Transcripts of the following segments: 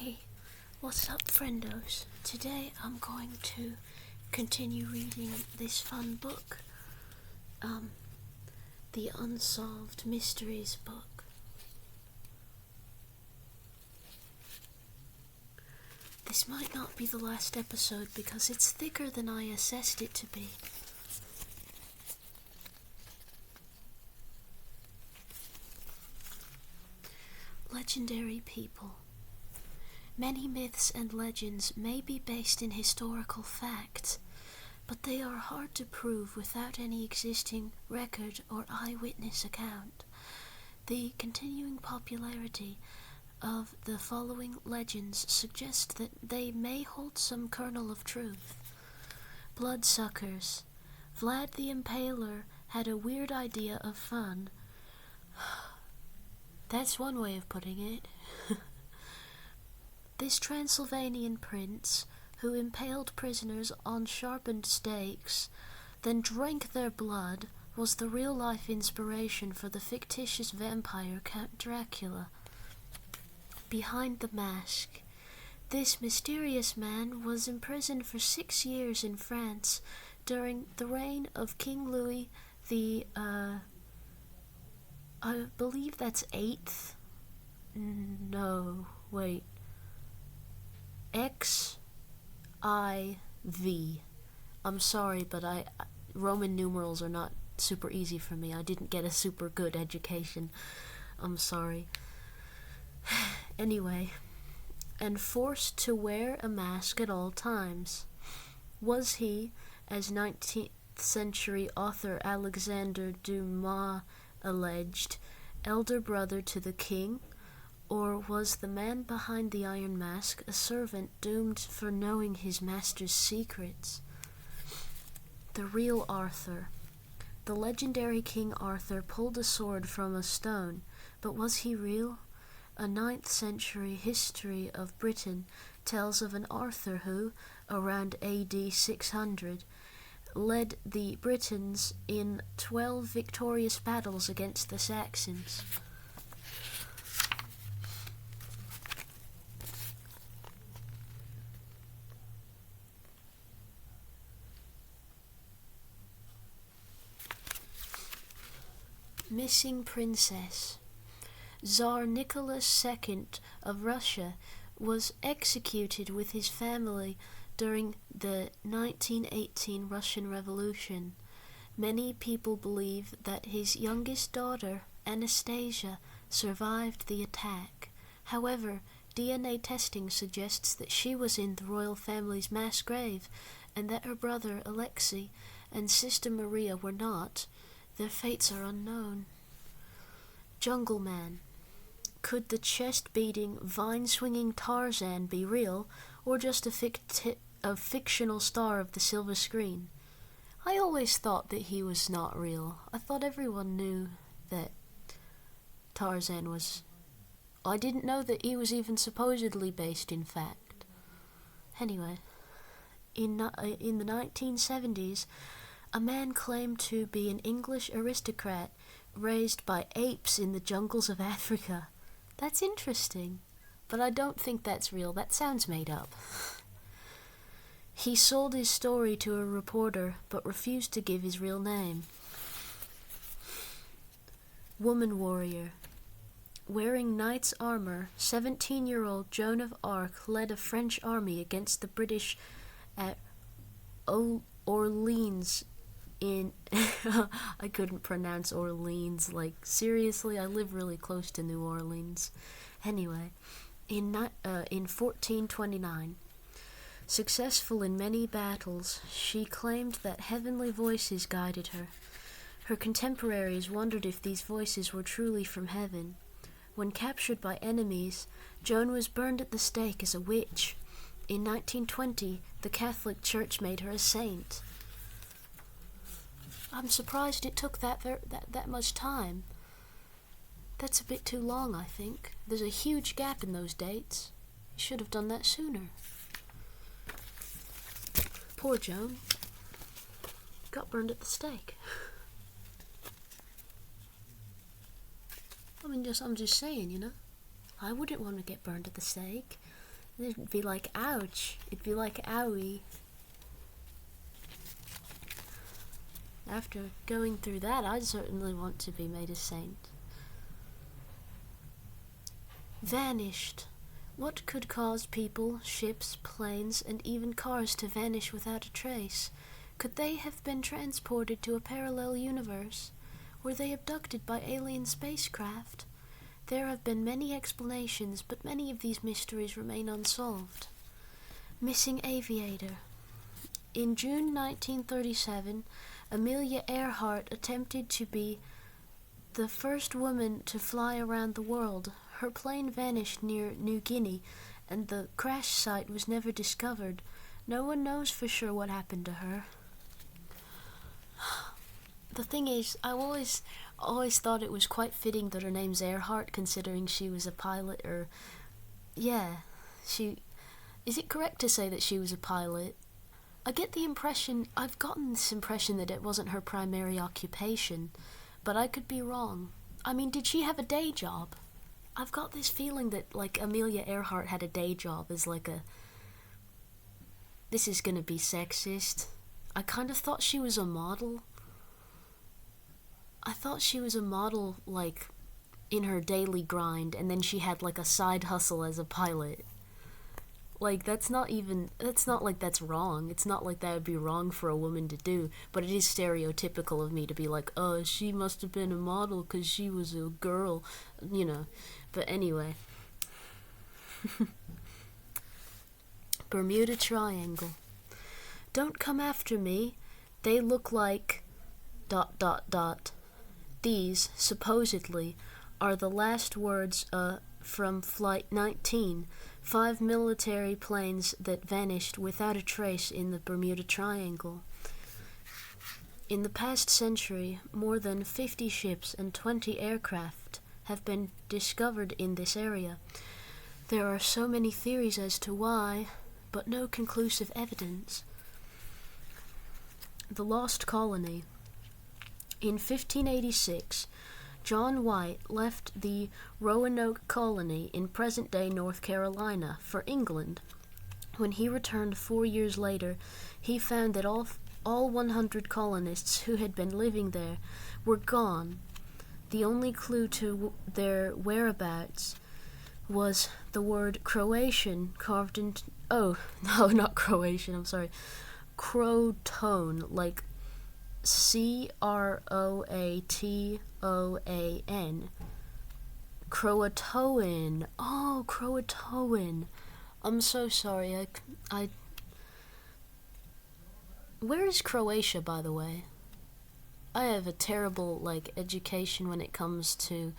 Hey, what's up, friendos? Today I'm going to continue reading this fun book, the Unsolved Mysteries book. This might not be the last episode because it's thicker than I assessed it to be. Legendary people. Many myths and legends may be based in historical facts, but they are hard to prove without any existing record or eyewitness account. The continuing popularity of the following legends suggests that they may hold some kernel of truth. Bloodsuckers. Vlad the Impaler had a weird idea of fun. That's one way of putting it. This Transylvanian prince, who impaled prisoners on sharpened stakes, then drank their blood, was the real-life inspiration for the fictitious vampire Count Dracula. Behind the mask. This mysterious man was imprisoned for 6 years in France during the reign of King Louis the, I believe that's 8th? No, wait. XIV. I'm sorry, but Roman numerals are not super easy for me. I didn't get a super good education. I'm sorry. Anyway, and forced to wear a mask at all times. Was he, as 19th century author Alexander Dumas alleged, elder brother to the king? Or was the man behind the iron mask a servant doomed for knowing his master's secrets? The real Arthur. The legendary King Arthur pulled a sword from a stone, but was he real? A 9th century history of Britain tells of an Arthur who, around AD 600, led the Britons in 12 victorious battles against the Saxons. Missing Princess. Tsar Nicholas II of Russia was executed with his family during the 1918 Russian Revolution. Many people believe that his youngest daughter, Anastasia, survived the attack. However, DNA testing suggests that she was in the royal family's mass grave and that her brother Alexei and sister Maria were not. Their fates are unknown. Jungle Man. Could the chest-beating, vine-swinging Tarzan be real, or just a fictional star of the silver screen? I always thought that he was not real. I thought everyone knew that Tarzan was... I didn't know that he was even supposedly based in fact. Anyway, in the 1970s, a man claimed to be an English aristocrat raised by apes in the jungles of Africa. That's interesting, but I don't think that's real. That sounds made up. He sold his story to a reporter, but refused to give his real name. Woman Warrior. Wearing knight's armor, 17-year-old Joan of Arc led a French army against the British at Orleans in... I couldn't pronounce Orleans. Like, seriously, I live really close to New Orleans. Anyway, in 1429, successful in many battles, she claimed that heavenly voices guided her. Her contemporaries wondered if these voices were truly from heaven. When captured by enemies, Joan was burned at the stake as a witch. In 1920, the Catholic Church made her a saint. I'm surprised it took that much time. That's a bit too long, I think. There's a huge gap in those dates. You should have done that sooner. Poor Joan. Got burned at the stake. I'm just saying, you know. I wouldn't want to get burned at the stake. It'd be like, ouch. It'd be like, owie. After going through that, I'd certainly want to be made a saint. Vanished. What could cause people, ships, planes, and even cars to vanish without a trace? Could they have been transported to a parallel universe? Were they abducted by alien spacecraft? There have been many explanations, but many of these mysteries remain unsolved. Missing aviator. In June 1937, Amelia Earhart attempted to be the first woman to fly around the world. Her plane vanished near New Guinea, and the crash site was never discovered. No one knows for sure what happened to her. The thing is, I always thought it was quite fitting that her name's Earhart, considering she was a pilot, or... Yeah, is it correct to say that she was a pilot? I've gotten this impression that it wasn't her primary occupation, but I could be wrong. I mean, did she have a day job? I've got this feeling that, like, Amelia Earhart had a day job as, like, this is gonna be sexist. I kind of thought she was a model. I thought she was a model, like, in her daily grind, and then she had, like, a side hustle as a pilot. Like, that's not like that's wrong. It's not like that would be wrong for a woman to do, but it is stereotypical of me to be like, oh, she must have been a model because she was a girl, you know. But anyway. Bermuda Triangle. Don't come after me. They look like... ... These, supposedly, are the last words from Flight 19, 5 military planes that vanished without a trace in the Bermuda Triangle. In the past century, more than 50 ships and 20 aircraft have been discovered in this area. There are so many theories as to why, but no conclusive evidence. The Lost Colony. In 1586, John White left the Roanoke colony in present-day North Carolina for England. When he returned 4 years later, he found that all 100 colonists who had been living there were gone. The only clue to their whereabouts was the word Croatian carved into... Oh, no, not Croatian, I'm sorry. Croatoan, like Croatoan. Croatoan. Oh, Croatoan. I'm so sorry. Where is Croatia, by the way? I have a terrible, education when it comes to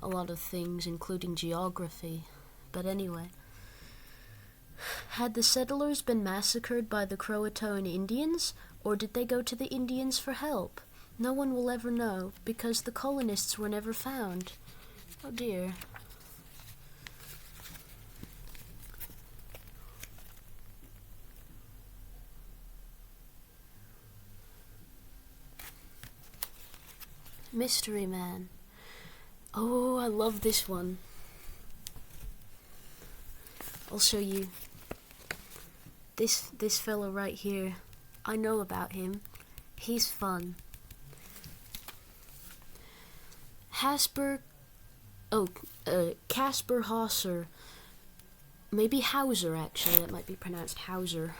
a lot of things, including geography. But anyway. Had the settlers been massacred by the Croatoan Indians, or did they go to the Indians for help? No one will ever know, because the colonists were never found. Oh dear. Mystery Man. Oh, I love this one. I'll show you. This fellow right here. I know about him. He's fun. Casper Hauser. Maybe Hauser, actually. That might be pronounced Hauser.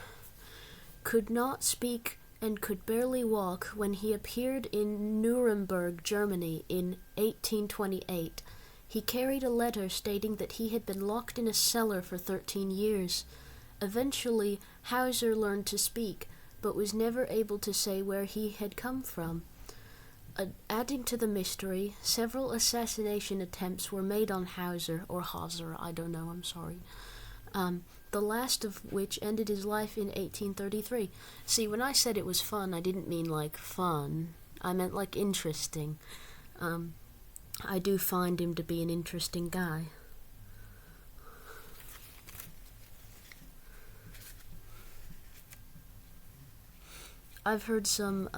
Could not speak and could barely walk when he appeared in Nuremberg, Germany in 1828. He carried a letter stating that he had been locked in a cellar for 13 years. Eventually, Hauser learned to speak, but was never able to say where he had come from. Adding to the mystery, several assassination attempts were made on Hauser, or Hauser, I don't know, I'm sorry. The last of which ended his life in 1833. See, when I said it was fun, I didn't mean, fun. I meant, interesting. I do find him to be an interesting guy. I've heard some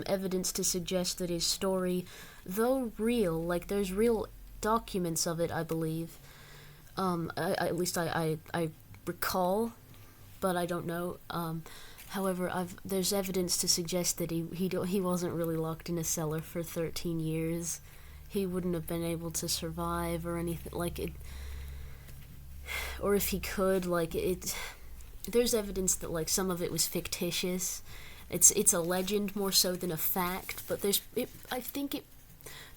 evidence to suggest that his story, though real, there's real documents of it, I believe, At least I recall, but I don't know. However, there's evidence to suggest that he wasn't really locked in a cellar for 13 years. He wouldn't have been able to survive or anything like it. Or if he could, like it. There's evidence that like some of it was fictitious. It's a legend more so than a fact. But I think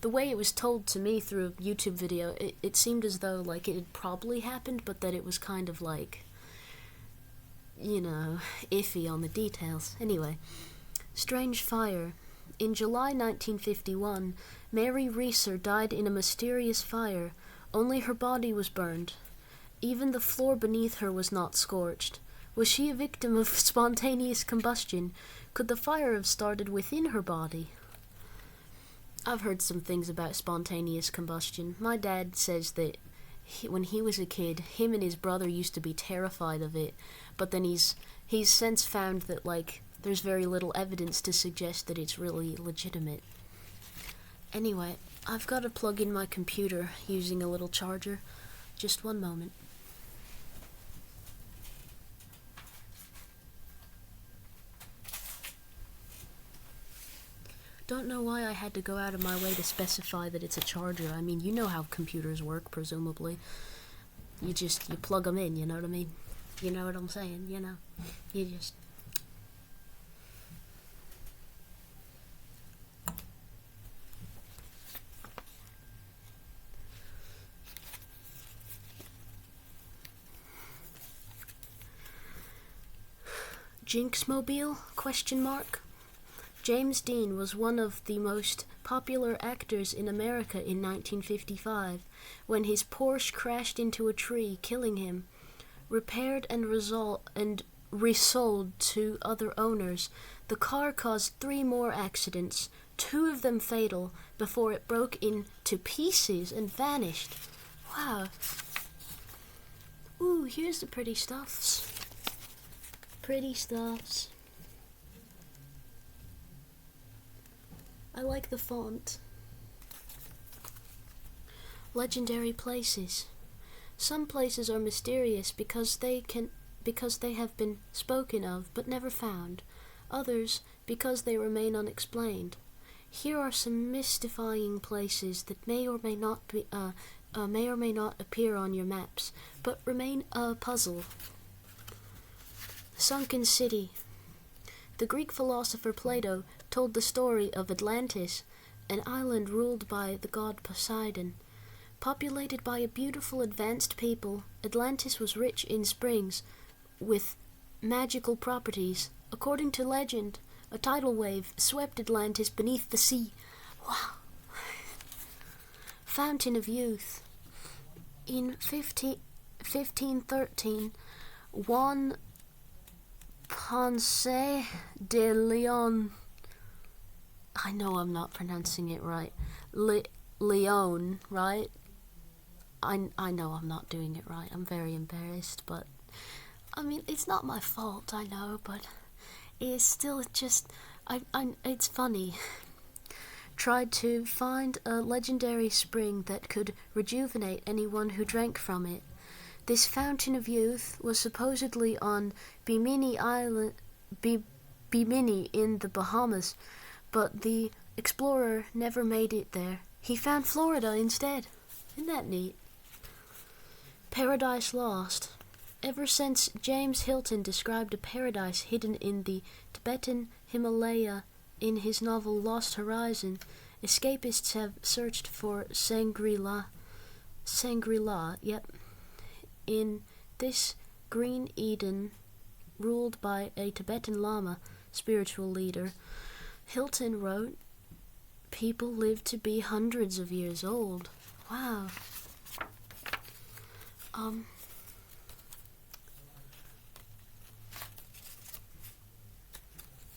the way it was told to me through a YouTube video, it seemed as though like it had probably happened, but that it was kind of like, you know, iffy on the details. Anyway, strange fire. In July 1951, Mary Reeser died in a mysterious fire. Only her body was burned. Even the floor beneath her was not scorched. Was she a victim of spontaneous combustion? Could the fire have started within her body? I've heard some things about spontaneous combustion. My dad says that when he was a kid, him and his brother used to be terrified of it, but then he's since found that like there's very little evidence to suggest that it's really legitimate. Anyway, I've got to plug in my computer using a little charger. Just one moment. Don't know why I had to go out of my way to specify that it's a charger. I mean, you know how computers work, presumably. You plug them in, you know what I mean? You know what I'm saying, you know? You just... Jinxmobile? Question mark? James Dean was one of the most popular actors in America in 1955 when his Porsche crashed into a tree, killing him. Repaired and resold to other owners, the car caused 3 more accidents, 2 of them fatal, before it broke into pieces and vanished. Wow. Ooh, here's the pretty stuffs. Pretty stuffs. I like the font. Legendary places. Some places are mysterious because they have been spoken of but never found. Others because they remain unexplained. Here are some mystifying places that may or may not appear on your maps, but remain a puzzle. Sunken City. The Greek philosopher Plato told the story of Atlantis, an island ruled by the god Poseidon. Populated by a beautiful advanced people, Atlantis was rich in springs with magical properties. According to legend, a tidal wave swept Atlantis beneath the sea. Wow. Fountain of Youth. In 1513, Juan Ponce de Leon, I know I'm not pronouncing it right, Leon, right? I know I'm not doing it right. I'm very embarrassed, but I mean, it's not my fault, I know, but it's still just, it's funny. Tried to find a legendary spring that could rejuvenate anyone who drank from it. This Fountain of Youth was supposedly on Bimini Island, Bimini in the Bahamas, but the explorer never made it there. He found Florida instead. Isn't that neat? Paradise Lost. Ever since James Hilton described a paradise hidden in the Tibetan Himalaya in his novel Lost Horizon, escapists have searched for Shangri-La. Shangri-La, yep. In this Green Eden, ruled by a Tibetan Lama, spiritual leader, Hilton wrote, people live to be hundreds of years old. Wow.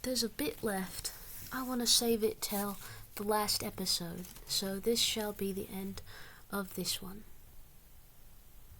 There's a bit left. I want to save it till the last episode, so this shall be the end of this one.